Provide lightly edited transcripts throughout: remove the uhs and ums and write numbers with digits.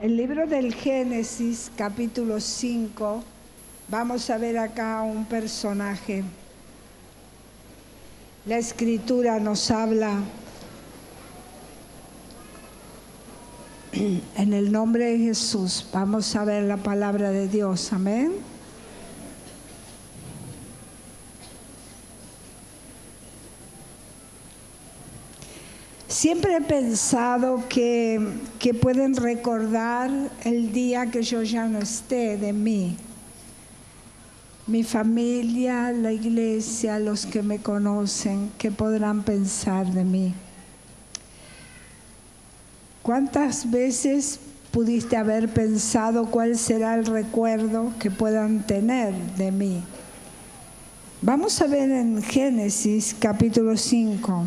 El libro del Génesis, capítulo 5, vamos a ver acá un personaje. La Escritura nos habla en el nombre de Jesús. Vamos a ver la palabra de Dios. Amén. Siempre he pensado que pueden recordar el día que yo ya no esté de mí. Mi familia, la iglesia, los que me conocen, ¿qué podrán pensar de mí? ¿Cuántas veces pudiste haber pensado cuál será el recuerdo que puedan tener de mí? Vamos a ver en Génesis capítulo 5.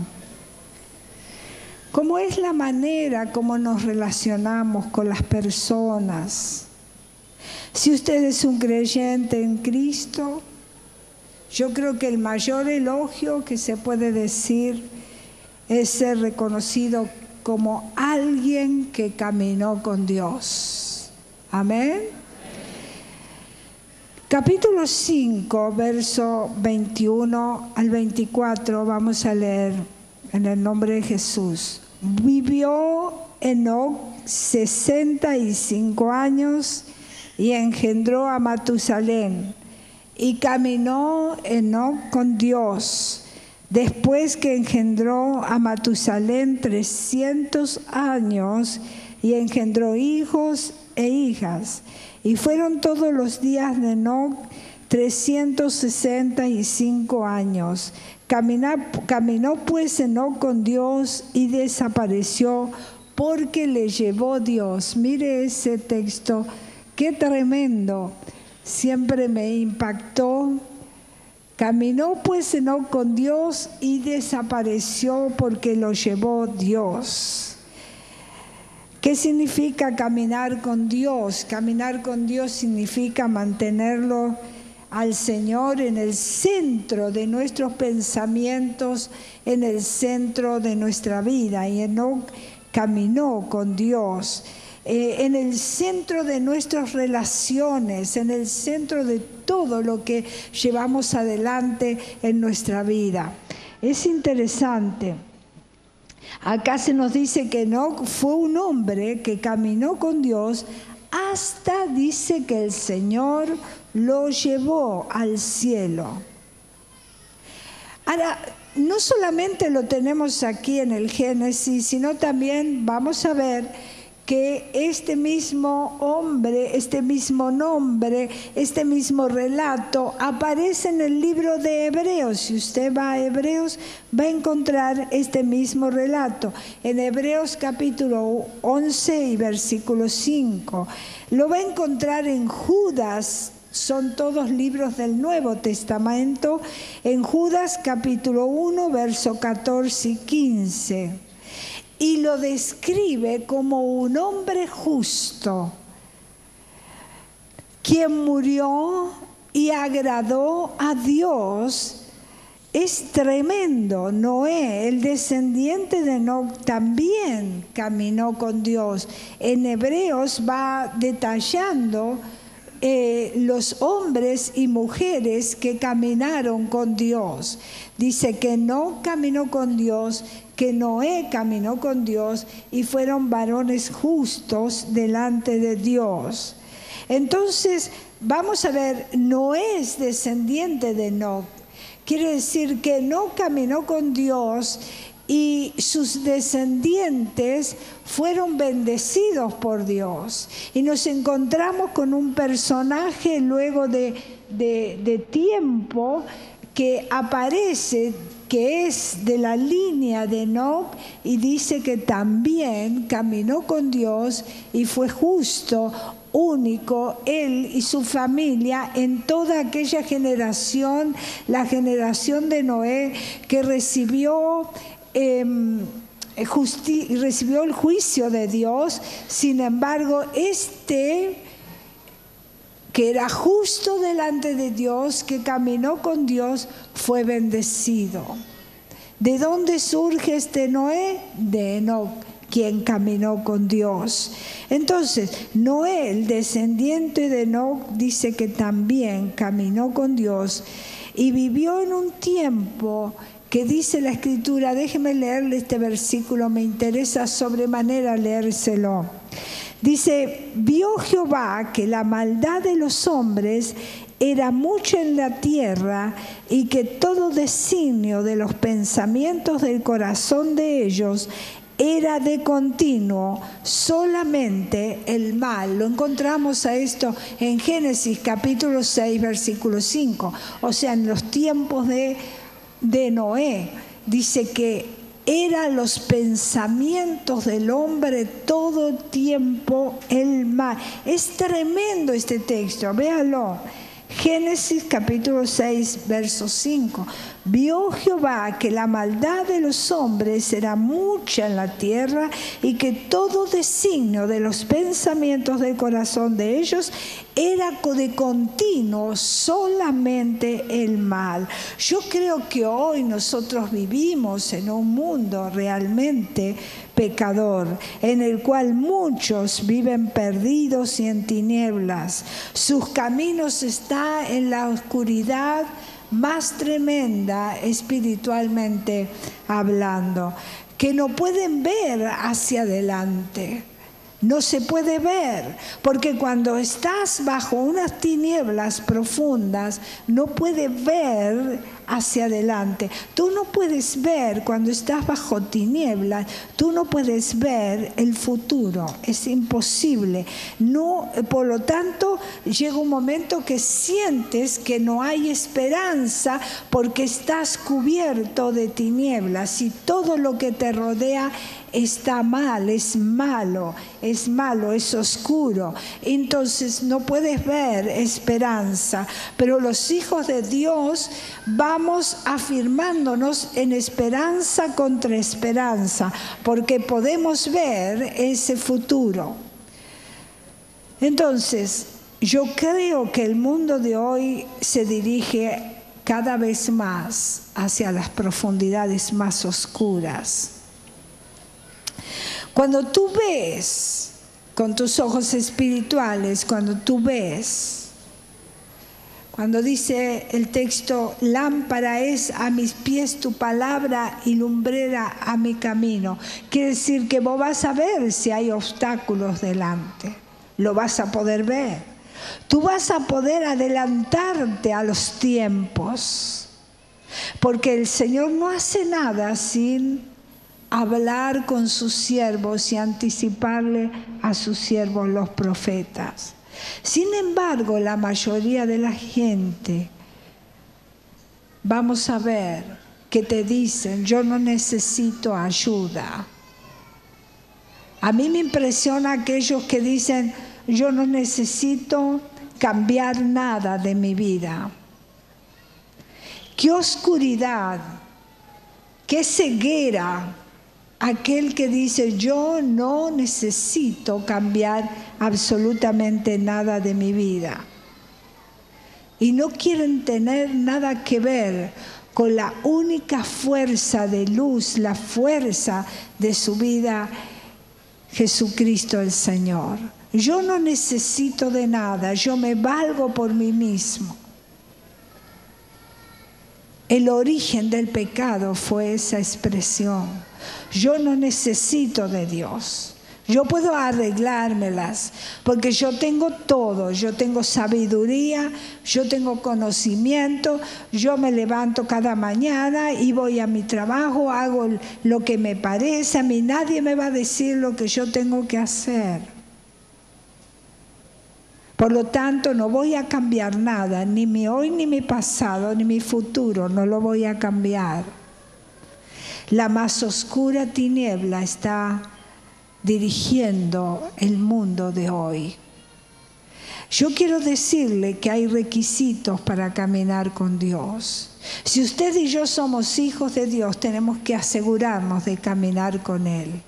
¿Cómo es la manera como nos relacionamos con las personas? Si usted es un creyente en Cristo, yo creo que el mayor elogio que se puede decir es ser reconocido como alguien que caminó con Dios. Amén. Capítulo 5, verso 21 al 24, vamos a leer en el nombre de Jesús. Vivió Enoc 65 años y engendró a Matusalén. Y caminó Enoc con Dios. Después que engendró a Matusalén 300 años y engendró hijos e hijas. Y fueron todos los días de Enoc 365 años. Caminó pues Enoc con Dios y desapareció porque le llevó Dios. Mire ese texto, qué tremendo, siempre me impactó. Caminó pues Enoc con Dios y desapareció porque lo llevó Dios. ¿Qué significa caminar con Dios? Caminar con Dios significa mantenerlo al Señor en el centro de nuestros pensamientos, en el centro de nuestra vida. Y Enoc caminó con Dios, en el centro de nuestras relaciones, en el centro de todo lo que llevamos adelante en nuestra vida. Es interesante. Acá se nos dice que Enoc fue un hombre que caminó con Dios hasta, dice, que el Señor lo llevó al cielo. Ahora, no solamente lo tenemos aquí en el Génesis, sino también vamos a ver que este mismo hombre, este mismo nombre, este mismo relato aparece en el libro de Hebreos. Si usted va a Hebreos, va a encontrar este mismo relato. En Hebreos capítulo 11 y versículo 5. Lo va a encontrar en Judas. Son todos libros del Nuevo Testamento. En Judas capítulo 1, verso 14 y 15. Y lo describe como un hombre justo, quien murió y agradó a Dios. Es tremendo. Noé, el descendiente de Enoc, también caminó con Dios. En Hebreos va detallando los hombres y mujeres que caminaron con Dios. Dice que Enoc caminó con Dios, que Noé caminó con Dios y fueron varones justos delante de Dios. Entonces, vamos a ver, Noé es descendiente de Enoc. Quiere decir que Enoc caminó con Dios y sus descendientes fueron bendecidos por Dios. Y nos encontramos con un personaje luego de tiempo que aparece, que es de la línea de Enoc, y dice que también caminó con Dios y fue justo, único, él y su familia en toda aquella generación, la generación de Noé, que recibió recibió el juicio de Dios. Sin embargo, que era justo delante de Dios, que caminó con Dios, fue bendecido. ¿De dónde surge este Noé? De Enoc. quien caminó con Dios. Entonces, Noé, el descendiente de Enoc, dice que también caminó con Dios y vivió en un tiempo que dice la Escritura, déjeme leerle este versículo, me interesa sobremanera leérselo. Dice, vio Jehová que la maldad de los hombres era mucha en la tierra y que todo designio de los pensamientos del corazón de ellos era de continuo solamente el mal. Lo encontramos a esto en Génesis capítulo 6, versículo 5. O sea, en los tiempos de Noé, dice que eran los pensamientos del hombre todo el tiempo el mal. Es tremendo este texto, véalo. Génesis capítulo 6, verso 5. Vio Jehová que la maldad de los hombres era mucha en la tierra y que todo designio de los pensamientos del corazón de ellos era de continuo solamente el mal. Yo creo que hoy nosotros vivimos en un mundo realmente pecador, en el cual muchos viven perdidos y en tinieblas. Sus caminos están en la oscuridad más tremenda espiritualmente hablando, que no pueden ver hacia adelante. No se puede ver, porque cuando estás bajo unas tinieblas profundas, no puedes ver hacia adelante. Tú no puedes ver cuando estás bajo tinieblas, tú no puedes ver el futuro, es imposible. No, por lo tanto, llega un momento que sientes que no hay esperanza porque estás cubierto de tinieblas y todo lo que te rodea está mal, es malo, es oscuro. Entonces no puedes ver esperanza. Pero los hijos de Dios vamos afirmándonos en esperanza contra esperanza, porque podemos ver ese futuro. Entonces, yo creo que el mundo de hoy se dirige cada vez más hacia las profundidades más oscuras. Cuando tú ves con tus ojos espirituales, cuando dice el texto, lámpara es a mis pies tu palabra y lumbrera a mi camino, quiere decir que vos vas a ver si hay obstáculos delante, lo vas a poder ver. Tú vas a poder adelantarte a los tiempos, porque el Señor no hace nada sin hablar con sus siervos y anticiparle a sus siervos los profetas. Sin embargo, la mayoría de la gente, vamos a ver, que te dicen, yo no necesito ayuda. A mí me impresiona aquellos que dicen, yo no necesito cambiar nada de mi vida. Qué oscuridad, qué ceguera aquel que dice, yo no necesito cambiar absolutamente nada de mi vida. Y no quieren tener nada que ver con la única fuerza de luz, la fuerza de su vida, Jesucristo el Señor. Yo no necesito de nada, yo me valgo por mí mismo. El origen del pecado fue esa expresión. Yo no necesito de Dios. Yo puedo arreglármelas porque yo tengo todo. Yo tengo sabiduría, yo tengo conocimiento, yo me levanto cada mañana y voy a mi trabajo, hago lo que me parece. A mí nadie me va a decir lo que yo tengo que hacer. Por lo tanto, no voy a cambiar nada, ni mi hoy, ni mi pasado, ni mi futuro, no lo voy a cambiar. La más oscura tiniebla está dirigiendo el mundo de hoy. Yo quiero decirle que hay requisitos para caminar con Dios. Si usted y yo somos hijos de Dios, tenemos que asegurarnos de caminar con Él.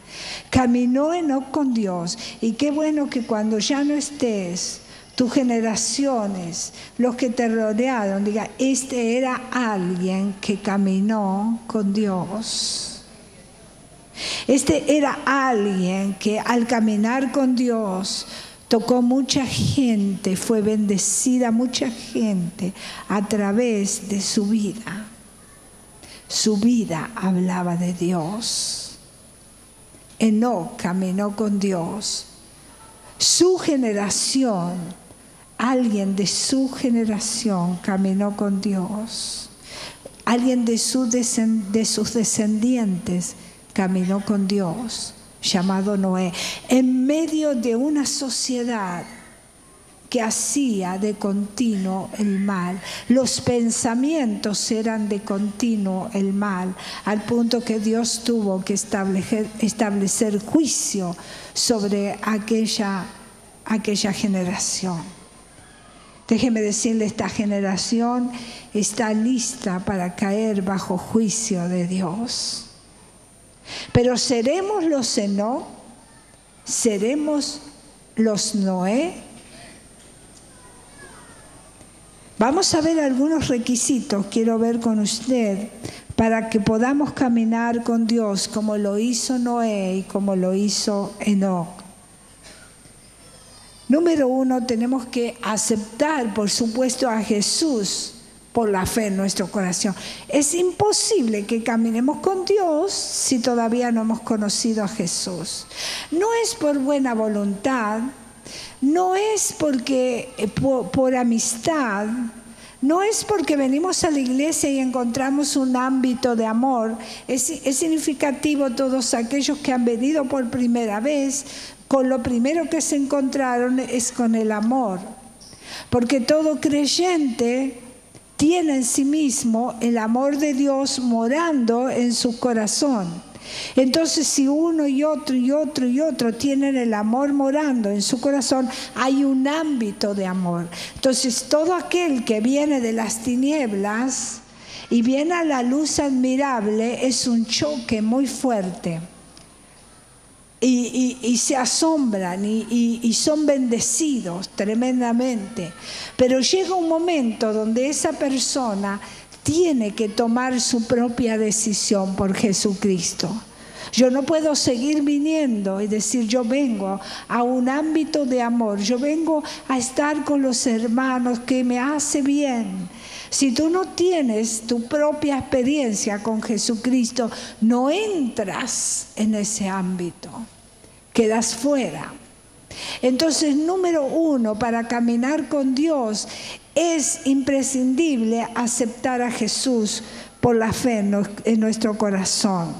Caminó Enoc con Dios, y qué bueno que cuando ya no estés, tus generaciones, los que te rodearon, digan, este era alguien que caminó con Dios. Este era alguien que al caminar con Dios tocó mucha gente, fue bendecida mucha gente a través de su vida. Su vida hablaba de Dios. Enoc caminó con Dios. Su generación, alguien de su generación caminó con Dios. Alguien de sus descendientes caminó con Dios, llamado Noé, en medio de una sociedad que hacía de continuo el mal. Los pensamientos eran de continuo el mal, al punto que Dios tuvo que establecer juicio sobre aquella generación. Déjeme decirle, esta generación está lista para caer bajo juicio de Dios. Pero ¿seremos los Enoc? ¿Seremos los Noé? Vamos a ver algunos requisitos, quiero ver con usted, para que podamos caminar con Dios como lo hizo Noé y como lo hizo Enoc. Número 1, tenemos que aceptar, por supuesto, a Jesús por la fe en nuestro corazón. Es imposible que caminemos con Dios si todavía no hemos conocido a Jesús. No es por buena voluntad, no es porque por amistad, no es porque venimos a la iglesia y encontramos un ámbito de amor. Es significativo todos aquellos que han venido por primera vez, con lo primero que se encontraron es con el amor. Porque todo creyente tiene en sí mismo el amor de Dios morando en su corazón. Entonces, si uno y otro y otro y otro tienen el amor morando en su corazón, hay un ámbito de amor. Entonces, todo aquel que viene de las tinieblas y viene a la luz admirable es un choque muy fuerte. Y se asombran y son bendecidos tremendamente. Pero llega un momento donde esa persona tiene que tomar su propia decisión por Jesucristo. Yo no puedo seguir viniendo y decir yo vengo a un ámbito de amor, yo vengo a estar con los hermanos que me hace bien. Si tú no tienes tu propia experiencia con Jesucristo, no entras en ese ámbito, quedas fuera. Entonces, número 1, para caminar con Dios es imprescindible aceptar a Jesús por la fe en nuestro corazón.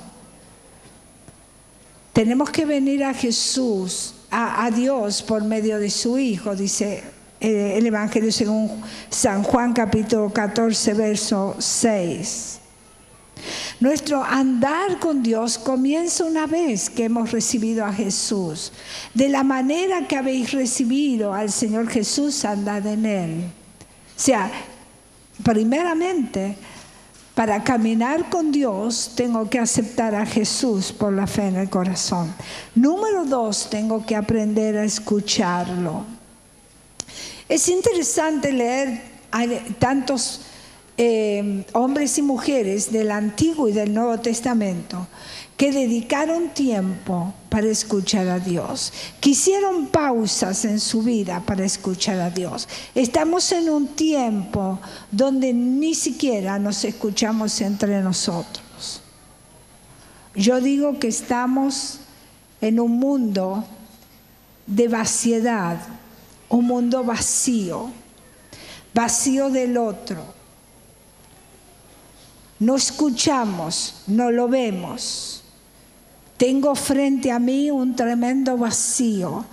Tenemos que venir a Jesús, a Dios por medio de su Hijo, dice el Evangelio según San Juan capítulo 14, verso 6. Nuestro andar con Dios comienza una vez que hemos recibido a Jesús. De la manera que habéis recibido al Señor Jesús, andad en Él. O sea, primeramente, para caminar con Dios, tengo que aceptar a Jesús por la fe en el corazón. Número 2, tengo que aprender a escucharlo. Es interesante leer tantos hombres y mujeres del Antiguo y del Nuevo Testamento que dedicaron tiempo para escuchar a Dios, que hicieron pausas en su vida para escuchar a Dios. Estamos en un tiempo donde ni siquiera nos escuchamos entre nosotros. Yo digo que estamos en un mundo de vaciedad, un mundo vacío, vacío del otro. No escuchamos, no lo vemos. Tengo frente a mí un tremendo vacío.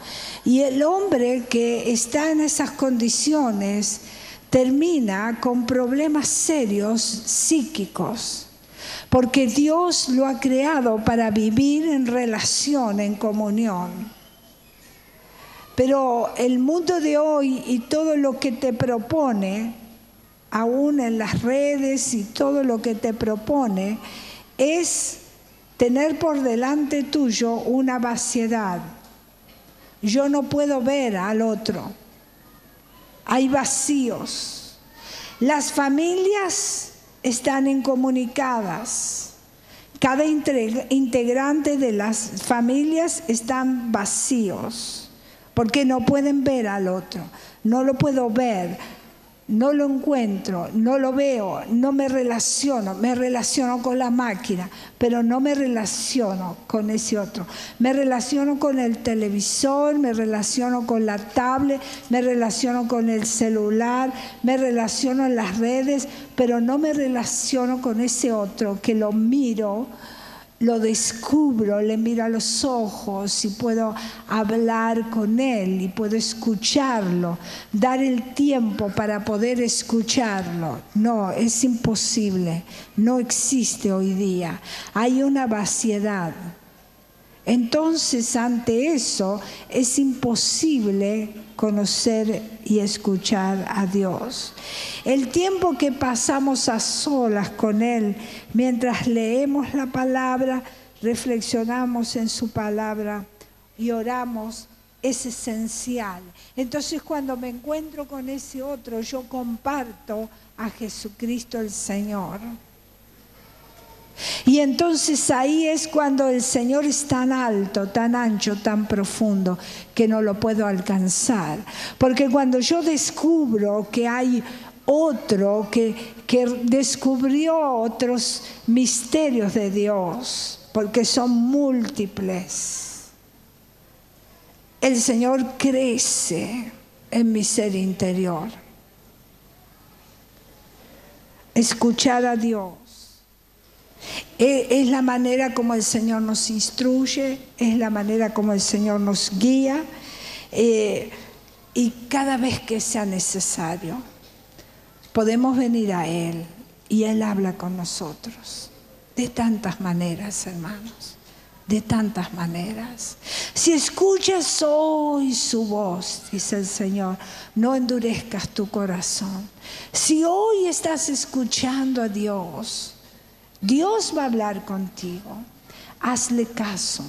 Y el hombre que está en esas condiciones termina con problemas serios psíquicos. Porque Dios lo ha creado para vivir en relación, en comunión. Pero el mundo de hoy y todo lo que te propone, aún en las redes y todo lo que te propone, es tener por delante tuyo una vaciedad. Yo no puedo ver al otro. Hay vacíos. Las familias están incomunicadas. Cada integrante de las familias están vacíos porque no pueden ver al otro. No lo puedo ver, no lo encuentro, no lo veo, no me relaciono con la máquina, pero no me relaciono con ese otro. Me relaciono con el televisor, me relaciono con la tablet, me relaciono con el celular, me relaciono en las redes, pero no me relaciono con ese otro que lo miro, lo descubro, le miro a los ojos y puedo hablar con él y puedo escucharlo, dar el tiempo para poder escucharlo. No, es imposible, no existe hoy día. Hay una vaciedad. Entonces, ante eso, es imposible conocer y escuchar a Dios. El tiempo que pasamos a solas con Él, mientras leemos la palabra, reflexionamos en su palabra y oramos, es esencial. Entonces, cuando me encuentro con ese otro, yo comparto a Jesucristo el Señor. Y entonces ahí es cuando el Señor es tan alto, tan ancho, tan profundo, que no lo puedo alcanzar. Porque cuando yo descubro que hay otro que descubrió otros misterios de Dios, porque son múltiples, el Señor crece en mi ser interior. Escuchar a Dios es la manera como el Señor nos instruye, es la manera como el Señor nos guía, y cada vez que sea necesario podemos venir a Él y Él habla con nosotros de tantas maneras, hermanos, de tantas maneras. Si escuchas hoy su voz, dice el Señor, no endurezcas tu corazón. Si hoy estás escuchando a Dios, Dios va a hablar contigo. Hazle caso.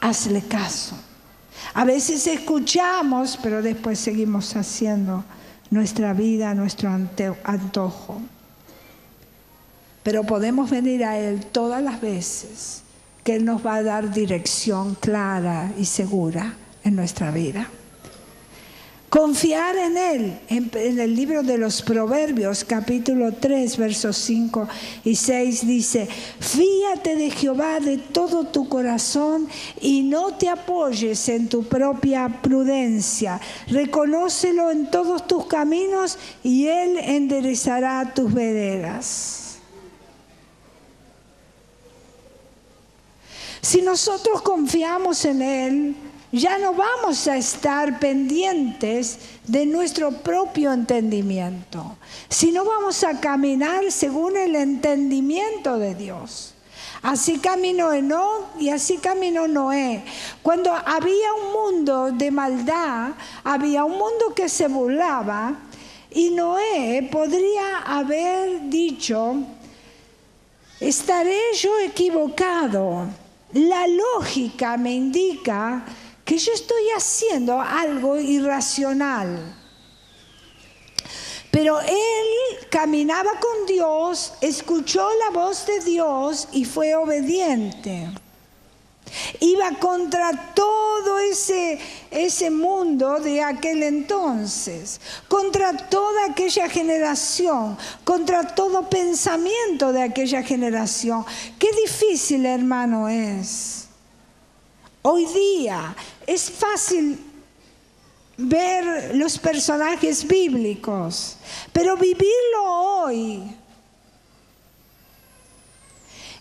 Hazle caso. A veces escuchamos, pero después seguimos haciendo nuestra vida, nuestro antojo. Pero podemos venir a Él todas las veces que Él nos va a dar dirección clara y segura en nuestra vida. Confiar en Él, en el libro de los Proverbios, capítulo 3, versos 5 y 6, dice: fíate de Jehová de todo tu corazón y no te apoyes en tu propia prudencia. Reconócelo en todos tus caminos y Él enderezará tus veredas. Si nosotros confiamos en Él, ya no vamos a estar pendientes de nuestro propio entendimiento, sino vamos a caminar según el entendimiento de Dios. Así caminó Enoc y así caminó Noé. Cuando había un mundo de maldad, había un mundo que se burlaba, y Noé podría haber dicho: estaré yo equivocado. La lógica me indica que yo estoy haciendo algo irracional. Pero él caminaba con Dios, escuchó la voz de Dios y fue obediente. Iba contra todo ese mundo de aquel entonces, contra toda aquella generación, contra todo pensamiento de aquella generación. Qué difícil, hermano, es. Hoy día es fácil ver los personajes bíblicos, pero vivirlo hoy.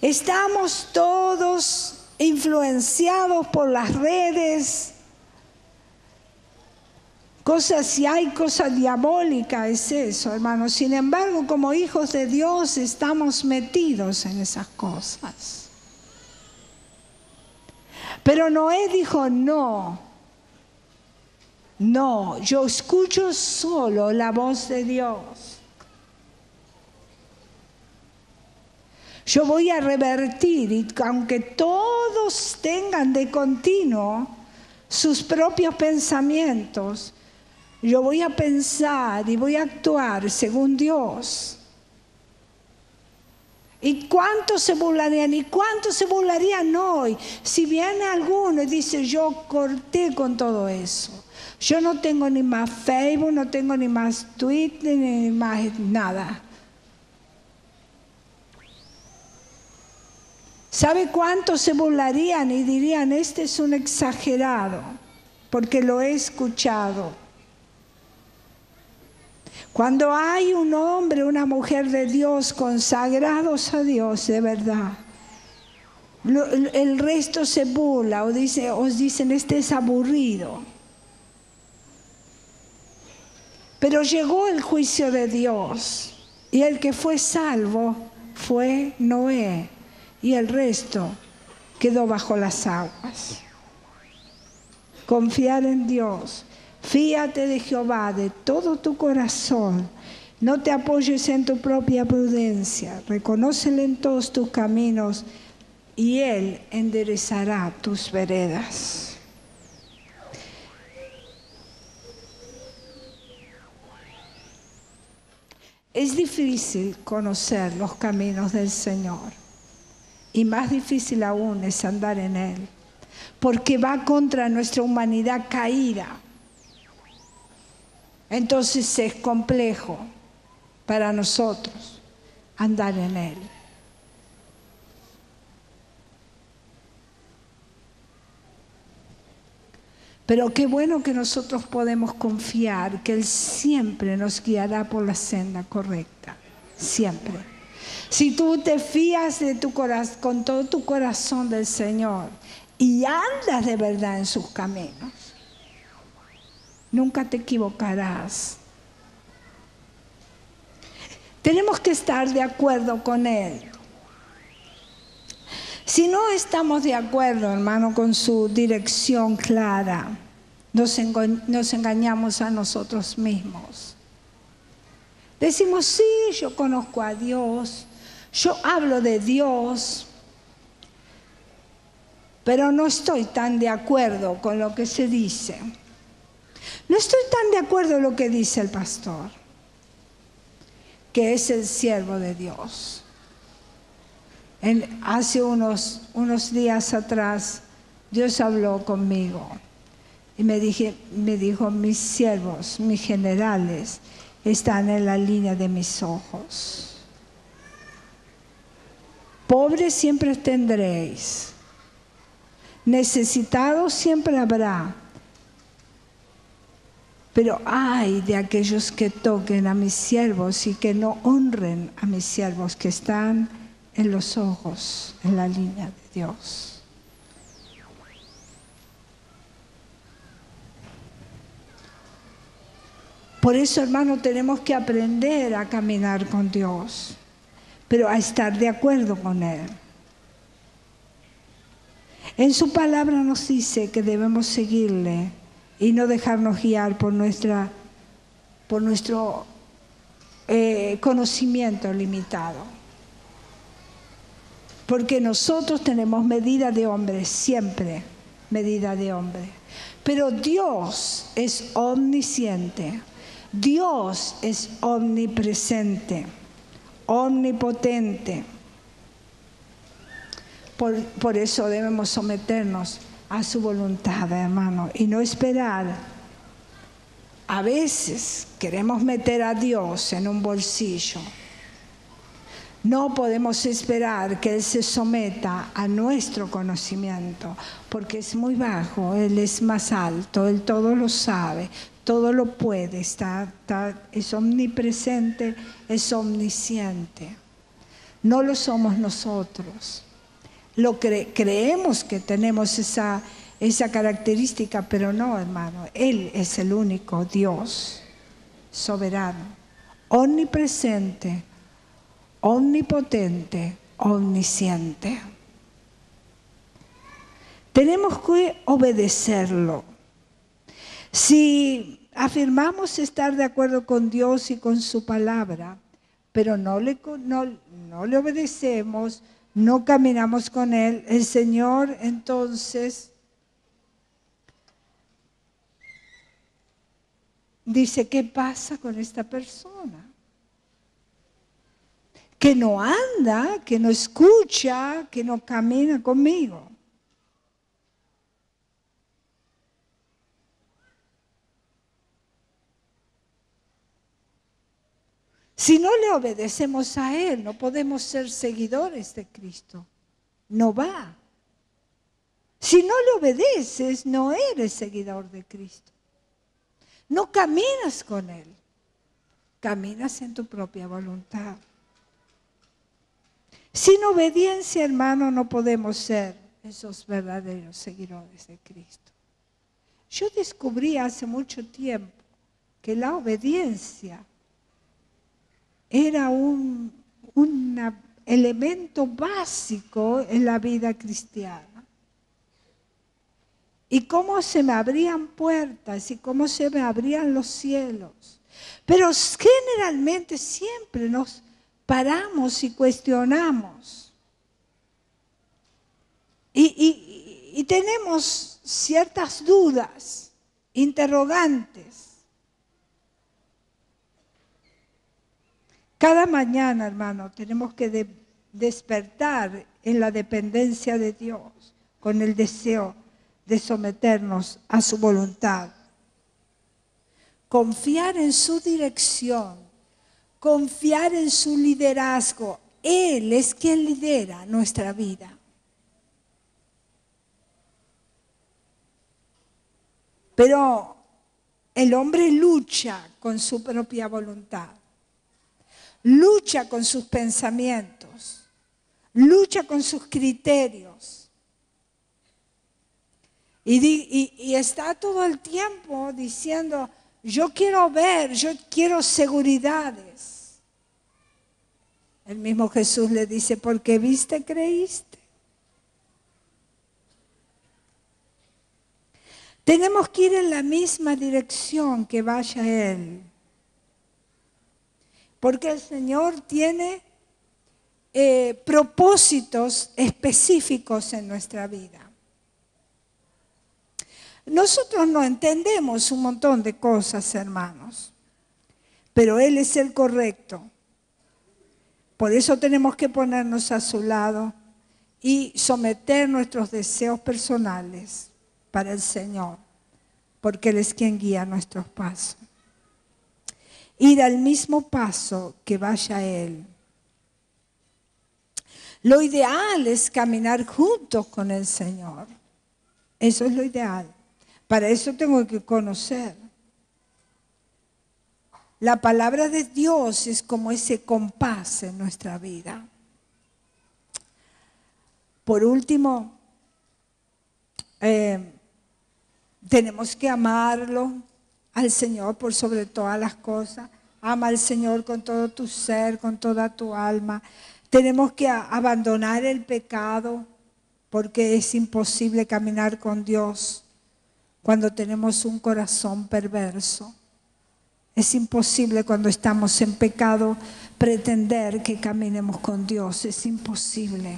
Estamos todos influenciados por las redes. Si hay cosa diabólica, es eso, hermanos. Sin embargo, como hijos de Dios estamos metidos en esas cosas. Pero Noé dijo: no, yo escucho solo la voz de Dios. Yo voy a revertir, y aunque todos tengan de continuo sus propios pensamientos, yo voy a pensar y voy a actuar según Dios. ¿Y cuántos se burlarían? ¿Y cuántos se burlarían hoy? Si viene alguno y dice, yo corté con todo eso. Yo no tengo ni más Facebook, no tengo ni más Twitter, ni más nada. ¿Sabe cuántos se burlarían y dirían, este es un exagerado? Porque lo he escuchado. Cuando hay un hombre, una mujer de Dios, consagrados a Dios de verdad, el resto se burla o os dicen, este es aburrido. Pero llegó el juicio de Dios y el que fue salvo fue Noé y el resto quedó bajo las aguas. Confiar en Dios. Fíate de Jehová de todo tu corazón. No te apoyes en tu propia prudencia. Reconócele en todos tus caminos y Él enderezará tus veredas. Es difícil conocer los caminos del Señor y más difícil aún es andar en Él, porque va contra nuestra humanidad caída. Entonces es complejo para nosotros andar en Él. Pero qué bueno que nosotros podemos confiar que Él siempre nos guiará por la senda correcta, siempre. Si tú te fías de tu corazón, con todo tu corazón del Señor y andas de verdad en sus caminos, nunca te equivocarás. Tenemos que estar de acuerdo con Él. Si no estamos de acuerdo, hermano, con su dirección clara, nos engañamos a nosotros mismos. Decimos, sí, yo conozco a Dios, yo hablo de Dios, pero no estoy tan de acuerdo con lo que se dice. No estoy tan de acuerdo con lo que dice el pastor, que es el siervo de Dios. Hace unos días atrás, Dios habló conmigo y me dijo, mis siervos, mis generales, están en la línea de mis ojos. Pobres siempre tendréis, necesitados siempre habrá, pero ay de aquellos que toquen a mis siervos y que no honren a mis siervos que están en los ojos, en la línea de Dios. Por eso, hermano, tenemos que aprender a caminar con Dios, pero a estar de acuerdo con Él. En su palabra nos dice que debemos seguirle y no dejarnos guiar por nuestro conocimiento limitado. Porque nosotros tenemos medida de hombre, siempre medida de hombre. Pero Dios es omnisciente, Dios es omnipresente, omnipotente. Por eso debemos someternos a su voluntad, hermano, y no esperar. A veces queremos meter a Dios en un bolsillo. No podemos esperar que Él se someta a nuestro conocimiento, porque es muy bajo, Él es más alto, Él todo lo sabe, todo lo puede, es omnipresente, es omnisciente. No lo somos nosotros. Creemos que tenemos esa característica, pero no, hermano. Él es el único Dios soberano, omnipresente, omnipotente, omnisciente. Tenemos que obedecerlo. Si afirmamos estar de acuerdo con Dios y con su palabra, pero no le obedecemos, no caminamos con Él, el Señor entonces dice, ¿qué pasa con esta persona? que no anda, que no escucha, que no camina conmigo. Si no le obedecemos a Él, no podemos ser seguidores de Cristo. No va. Si no le obedeces, no eres seguidor de Cristo. No caminas con Él. Caminas en tu propia voluntad. Sin obediencia, hermano, no podemos ser esos verdaderos seguidores de Cristo. Yo descubrí hace mucho tiempo que la obediencia era un elemento básico en la vida cristiana. Y cómo se me abrían puertas y cómo se me abrían los cielos. Pero generalmente siempre nos paramos y cuestionamos. Y tenemos ciertas dudas, interrogantes. Cada mañana, hermano, tenemos que despertar en la dependencia de Dios, con el deseo de someternos a su voluntad. Confiar en su dirección, confiar en su liderazgo. Él es quien lidera nuestra vida. Pero el hombre lucha con su propia voluntad. Lucha con sus pensamientos, lucha con sus criterios y está todo el tiempo diciendo, yo quiero ver, yo quiero seguridades. El mismo Jesús le dice, porque viste, creíste. Tenemos que ir en la misma dirección que vaya Él. Porque el Señor tiene propósitos específicos en nuestra vida. Nosotros no entendemos un montón de cosas, hermanos, pero Él es el correcto. Por eso tenemos que ponernos a su lado y someter nuestros deseos personales para el Señor, porque Él es quien guía nuestros pasos. Ir al mismo paso que vaya Él. Lo ideal es caminar juntos con el Señor. Eso es lo ideal. Para eso tengo que conocer. La palabra de Dios es como ese compás en nuestra vida. Por último, tenemos que amarlo al Señor por sobre todas las cosas. Ama al Señor con todo tu ser, con toda tu alma. Tenemos que abandonar el pecado porque es imposible caminar con Dios cuando tenemos un corazón perverso. Es imposible cuando estamos en pecado pretender que caminemos con Dios. Es imposible.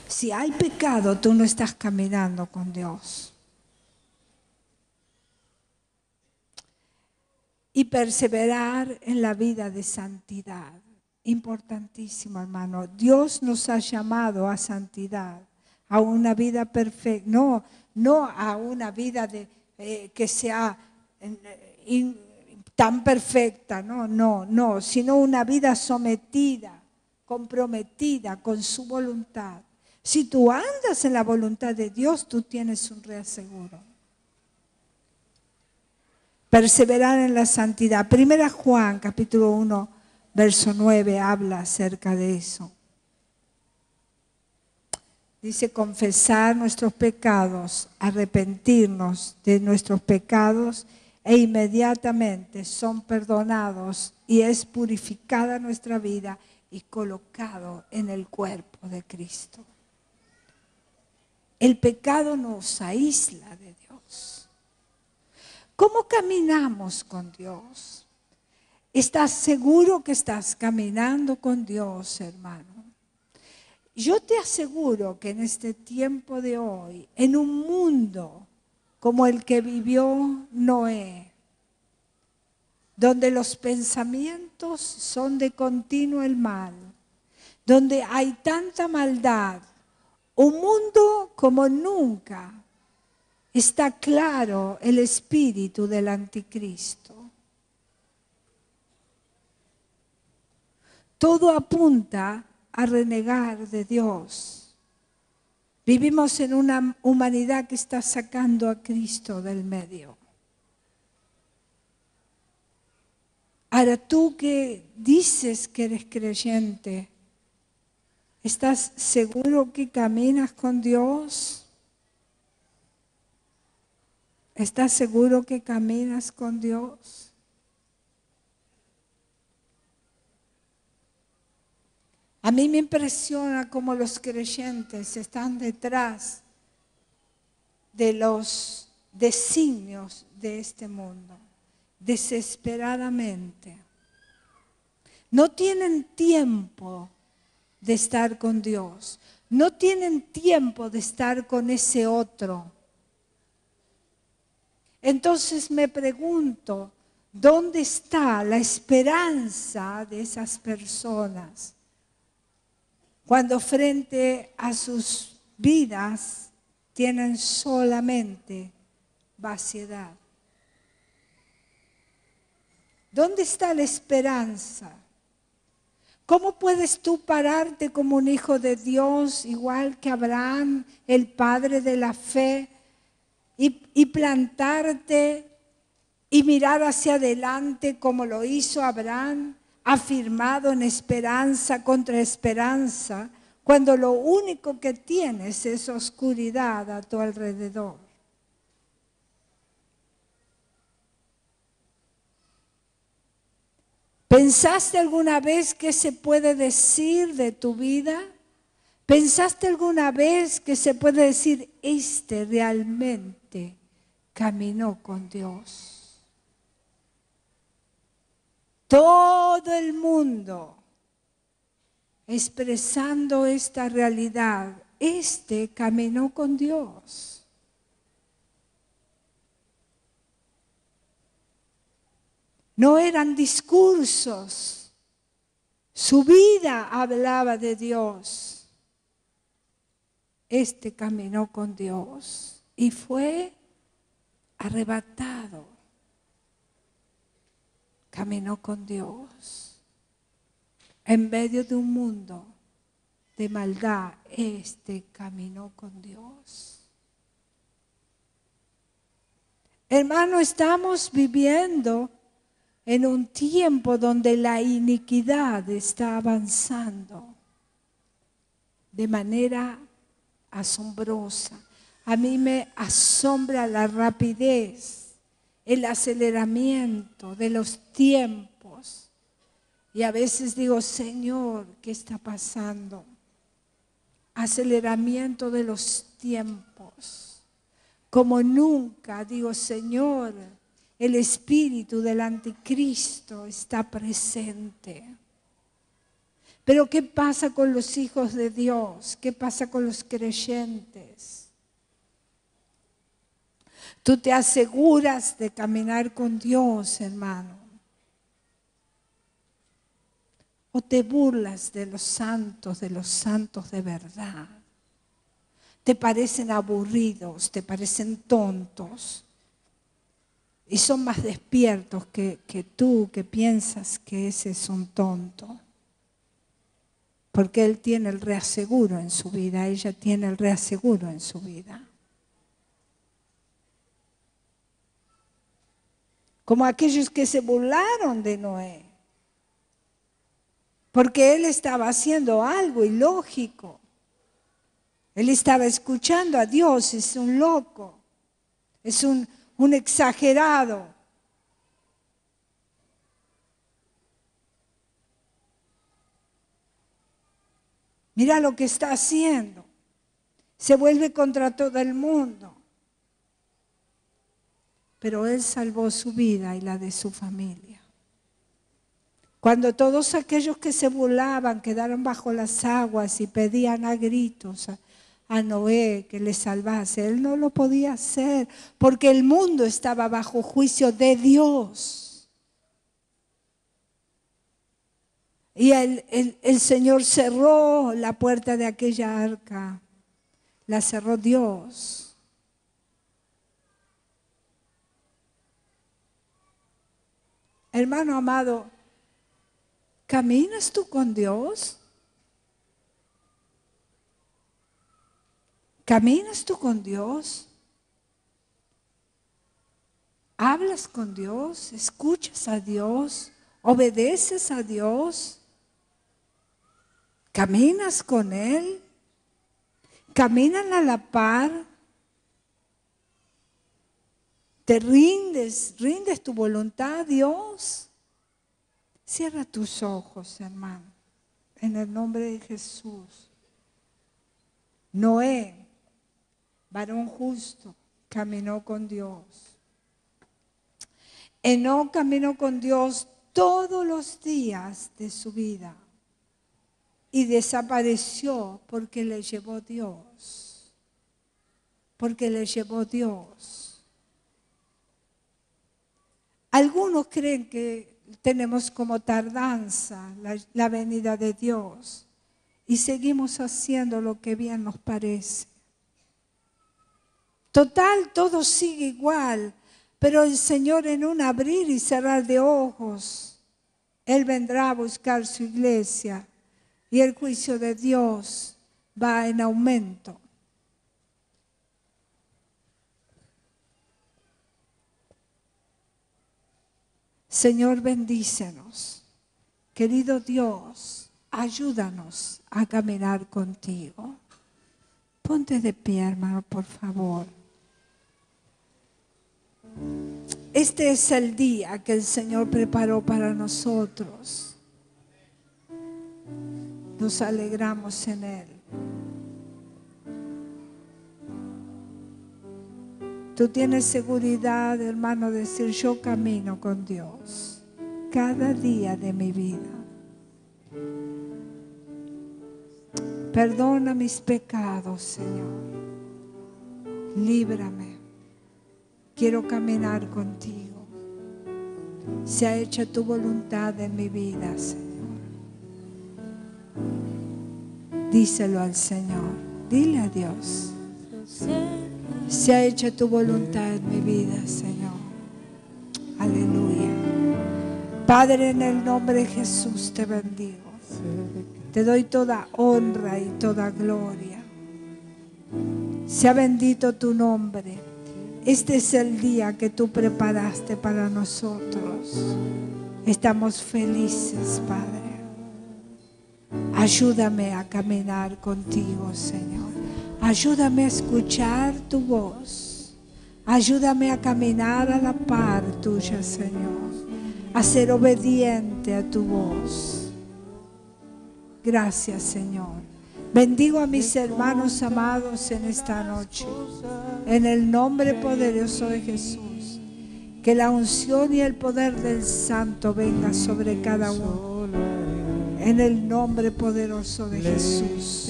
Si hay pecado, tú no estás caminando con Dios. Y perseverar en la vida de santidad. Importantísimo, hermano. Dios nos ha llamado a santidad, a una vida perfecta, no a una vida que sea tan perfecta, no, sino una vida sometida, comprometida con su voluntad. Si tú andas en la voluntad de Dios, tú tienes un reaseguro. Perseverar en la santidad. Primera Juan, capítulo 1, verso 9, habla acerca de eso. Dice, confesar nuestros pecados, arrepentirnos de nuestros pecados e inmediatamente son perdonados y es purificada nuestra vida y colocado en el cuerpo de Cristo. El pecado nos aísla de Dios. ¿Cómo caminamos con Dios? ¿Estás seguro que estás caminando con Dios, hermano? Yo te aseguro que en este tiempo de hoy, en un mundo como el que vivió Noé, donde los pensamientos son de continuo el mal, donde hay tanta maldad, un mundo como nunca, está claro el espíritu del anticristo. Todo apunta a renegar de Dios. Vivimos en una humanidad que está sacando a Cristo del medio. Ahora tú que dices que eres creyente, ¿estás seguro que caminas con Dios? ¿Estás seguro que caminas con Dios? A mí me impresiona cómo los creyentes están detrás de los designios de este mundo, desesperadamente. No tienen tiempo de estar con Dios, no tienen tiempo de estar con ese otro. Entonces me pregunto, ¿dónde está la esperanza de esas personas? Cuando frente a sus vidas tienen solamente vaciedad. ¿Dónde está la esperanza? ¿Cómo puedes tú pararte como un hijo de Dios, igual que Abraham, el padre de la fe, y plantarte y mirar hacia adelante como lo hizo Abraham, afirmado en esperanza contra esperanza, cuando lo único que tienes es oscuridad a tu alrededor? ¿Pensaste alguna vez qué se puede decir de tu vida? ¿Pensaste alguna vez que se puede decir, este realmente caminó con Dios? Todo el mundo expresando esta realidad, este caminó con Dios. No eran discursos, su vida hablaba de Dios. Este caminó con Dios y fue arrebatado. Caminó con Dios. En medio de un mundo de maldad, este caminó con Dios. Hermano, estamos viviendo en un tiempo donde la iniquidad está avanzando de manera asombrosa. A mí me asombra la rapidez, el aceleramiento de los tiempos. Y a veces digo, Señor, ¿qué está pasando? Aceleramiento de los tiempos. Como nunca, digo, Señor, el espíritu del anticristo está presente. Pero ¿qué pasa con los hijos de Dios? ¿Qué pasa con los creyentes? Tú te aseguras de caminar con Dios, hermano. ¿O te burlas de los santos de verdad? ¿Te parecen aburridos? ¿Te parecen tontos? Y son más despiertos que tú, que piensas que ese es un tonto. Porque él tiene el reaseguro en su vida, ella tiene el reaseguro en su vida. Como aquellos que se burlaron de Noé. Porque él estaba haciendo algo ilógico. Él estaba escuchando a Dios, es un loco, es un exagerado. Mira lo que está haciendo. Se vuelve contra todo el mundo. Pero él salvó su vida y la de su familia. Cuando todos aquellos que se burlaban quedaron bajo las aguas y pedían a gritos a Noé que le salvase, él no lo podía hacer porque el mundo estaba bajo juicio de Dios. Y el Señor cerró la puerta de aquella arca. La cerró Dios. Hermano amado, ¿caminas tú con Dios? ¿Caminas tú con Dios? ¿Hablas con Dios? ¿Escuchas a Dios? ¿Obedeces a Dios? ¿Caminas con Él? ¿Caminan a la par? ¿Te rindes tu voluntad a Dios? Cierra tus ojos, hermano, en el nombre de Jesús. Noé, varón justo, caminó con Dios. Enoc caminó con Dios todos los días de su vida y desapareció porque le llevó Dios. Porque le llevó Dios. Algunos creen que tenemos como tardanza la venida de Dios y seguimos haciendo lo que bien nos parece. Total, todo sigue igual, pero el Señor en un abrir y cerrar de ojos, Él vendrá a buscar su iglesia y el juicio de Dios va en aumento. Señor, bendícenos. Querido Dios, ayúdanos a caminar contigo. Ponte de pie, hermano, por favor. Este es el día que el Señor preparó para nosotros. Nos alegramos en Él. Tú tienes seguridad, hermano, de decir: yo camino con Dios cada día de mi vida. Perdona mis pecados, Señor. Líbrame. Quiero caminar contigo. Sea hecha tu voluntad en mi vida, Señor. Díselo al Señor. Dile a Dios. Sea hecha tu voluntad en mi vida, Señor. Aleluya. Padre, en el nombre de Jesús te bendigo. Te doy toda honra y toda gloria. Sea bendito tu nombre. Este es el día que tú preparaste para nosotros. Estamos felices, Padre. Ayúdame a caminar contigo, Señor. Ayúdame a escuchar tu voz. Ayúdame a caminar a la par tuya, Señor. A ser obediente a tu voz. Gracias, Señor. Bendigo a mis hermanos amados en esta noche. En el nombre poderoso de Jesús. Que la unción y el poder del Santo venga sobre cada uno. En el nombre poderoso de Jesús.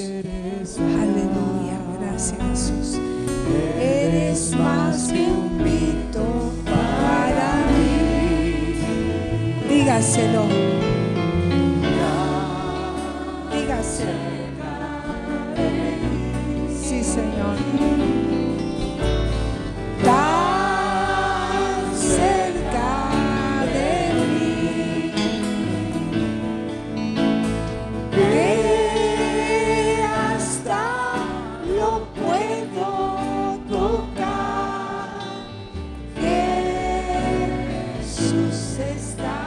Aleluya. Gracias, Jesús. Eres más que un mito para mí. Dígaselo. Dígaselo. Sí, Señor. Tan cerca de mí que hasta lo puedo tocar. Jesús está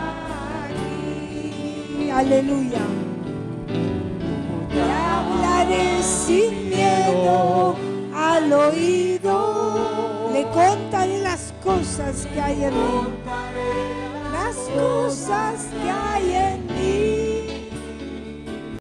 aquí. Aleluya. Sin miedo al oído, le contaré las cosas que hay en mí, las cosas que hay en mí.